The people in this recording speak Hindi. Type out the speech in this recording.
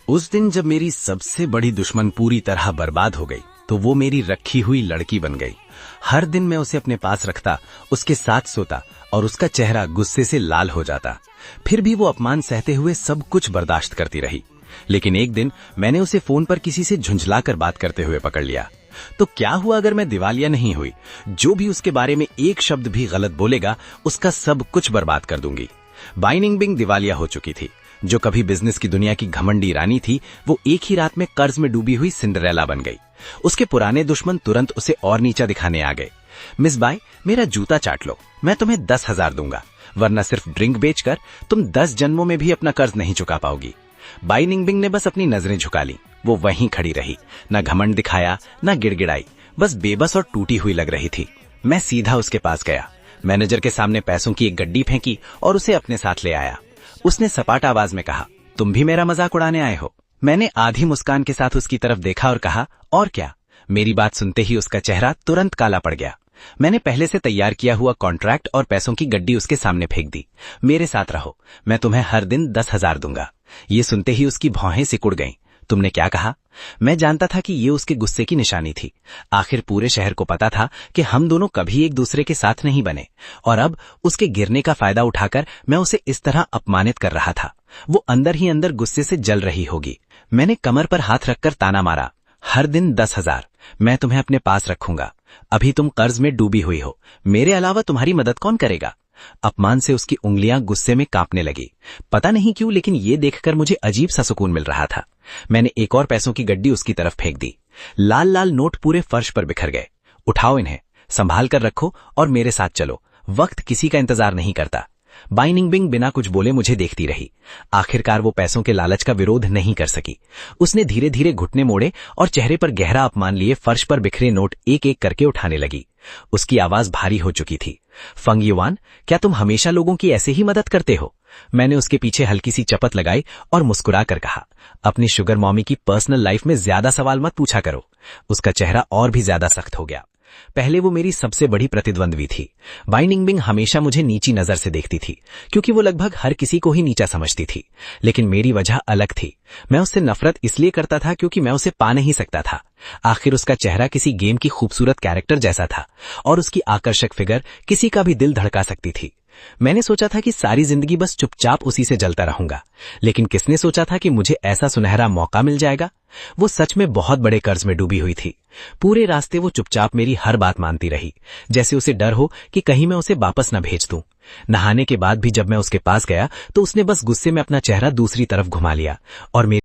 उस दिन जब मेरी सबसे बड़ी दुश्मन पूरी तरह बर्बाद हो गई तो वो मेरी रखी हुई लड़की बन गई। हर दिन मैं उसे अपने पास रखता, उसके साथ सोता और उसका चेहरा गुस्से से लाल हो जाता। फिर भी वो अपमान सहते हुए सब कुछ बर्दाश्त करती रही। लेकिन एक दिन मैंने उसे फोन पर किसी से झुंझलाकर बात करते हुए पकड़ लिया। तो क्या हुआ अगर मैं दिवालिया नहीं हुई? जो भी उसके बारे में एक शब्द भी गलत बोलेगा उसका सब कुछ बर्बाद कर दूंगी। बाई निंगबिंग दिवालिया हो चुकी थी। जो कभी बिजनेस की दुनिया की घमंडी रानी थी, वो एक ही रात में कर्ज में डूबी हुई सिंड्रेला बन गई। उसके पुराने दुश्मन तुरंत उसे और नीचा दिखाने आ गए। मिस बाई, मेरा जूता चाट लो, मैं तुम्हें 10,000 दूंगा, वरना सिर्फ ड्रिंक बेचकर तुम 10 जन्मों में भी अपना कर्ज नहीं चुका पाओगी। बाई निंगबिंग ने बस अपनी नजरें झुका ली। वो वहीं खड़ी रही, न घमंड दिखाया न गिड़गिड़ाई, बस बेबस और टूटी हुई लग रही थी। मैं सीधा उसके पास गया, मैनेजर के सामने पैसों की एक गड्डी फेंकी और उसे अपने साथ ले आया। उसने सपाट आवाज में कहा, तुम भी मेरा मजाक उड़ाने आए हो? मैंने आधी मुस्कान के साथ उसकी तरफ देखा और कहा, और क्या? मेरी बात सुनते ही उसका चेहरा तुरंत काला पड़ गया। मैंने पहले से तैयार किया हुआ कॉन्ट्रैक्ट और पैसों की गड्डी उसके सामने फेंक दी। मेरे साथ रहो, मैं तुम्हें हर दिन 10,000 दूंगा। ये सुनते ही उसकी भौहें सिकुड़ गईं। तुमने क्या कहा? मैं जानता था कि ये उसके गुस्से की निशानी थी। आखिर पूरे शहर को पता था कि हम दोनों कभी एक दूसरे के साथ नहीं बने, और अब उसके गिरने का फायदा उठाकर मैं उसे इस तरह अपमानित कर रहा था। वो अंदर ही अंदर गुस्से से जल रही होगी। मैंने कमर पर हाथ रखकर ताना मारा, हर दिन 10,000 मैं तुम्हें अपने पास रखूंगा। अभी तुम कर्ज में डूबी हुई हो, मेरे अलावा तुम्हारी मदद कौन करेगा? अपमान से उसकी उंगलियां गुस्से में कांपने लगी। पता नहीं क्यों, लेकिन ये देखकर मुझे अजीब सा सुकून मिल रहा था। मैंने एक और पैसों की गड्डी उसकी तरफ फेंक दी। लाल लाल नोट पूरे फर्श पर बिखर गए। उठाओ इन्हें, संभाल कर रखो और मेरे साथ चलो, वक्त किसी का इंतजार नहीं करता। बाई निंगबिंग बिना कुछ बोले मुझे देखती रही। आखिरकार वो पैसों के लालच का विरोध नहीं कर सकी। उसने धीरे धीरे घुटने मोड़े और चेहरे पर गहरा अपमान लिए फर्श पर बिखरे नोट एक एक करके उठाने लगी। उसकी आवाज भारी हो चुकी थी। फंग युआन, क्या तुम हमेशा लोगों की ऐसे ही मदद करते हो? मैंने उसके पीछे हल्की सी चपत लगाई और मुस्कुरा कर कहा, अपनी शुगर मॉमी की पर्सनल लाइफ में ज्यादा सवाल मत पूछा करो। उसका चेहरा और भी ज्यादा सख्त हो गया। पहले वो मेरी सबसे बड़ी प्रतिद्वंद्वी थी। बाई निंगबिंग हमेशा मुझे नीची नजर से देखती थी, क्योंकि वो लगभग हर किसी को ही नीचा समझती थी। लेकिन मेरी वजह अलग थी। मैं उससे नफरत इसलिए करता था क्योंकि मैं उसे पा नहीं सकता था। आखिर उसका चेहरा किसी गेम की खूबसूरत कैरेक्टर जैसा था और उसकी आकर्षक फिगर किसी का भी दिल धड़का सकती थी। मैंने सोचा था कि सारी जिंदगी बस चुपचाप उसी से जलता रहूंगा, लेकिन किसने सोचा था कि मुझे ऐसा सुनहरा मौका मिल जाएगा। वो सच में बहुत बड़े कर्ज में डूबी हुई थी। पूरे रास्ते वो चुपचाप मेरी हर बात मानती रही, जैसे उसे डर हो कि कहीं मैं उसे वापस न भेज दूं। नहाने के बाद भी जब मैं उसके पास गया तो उसने बस गुस्से में अपना चेहरा दूसरी तरफ घुमा लिया और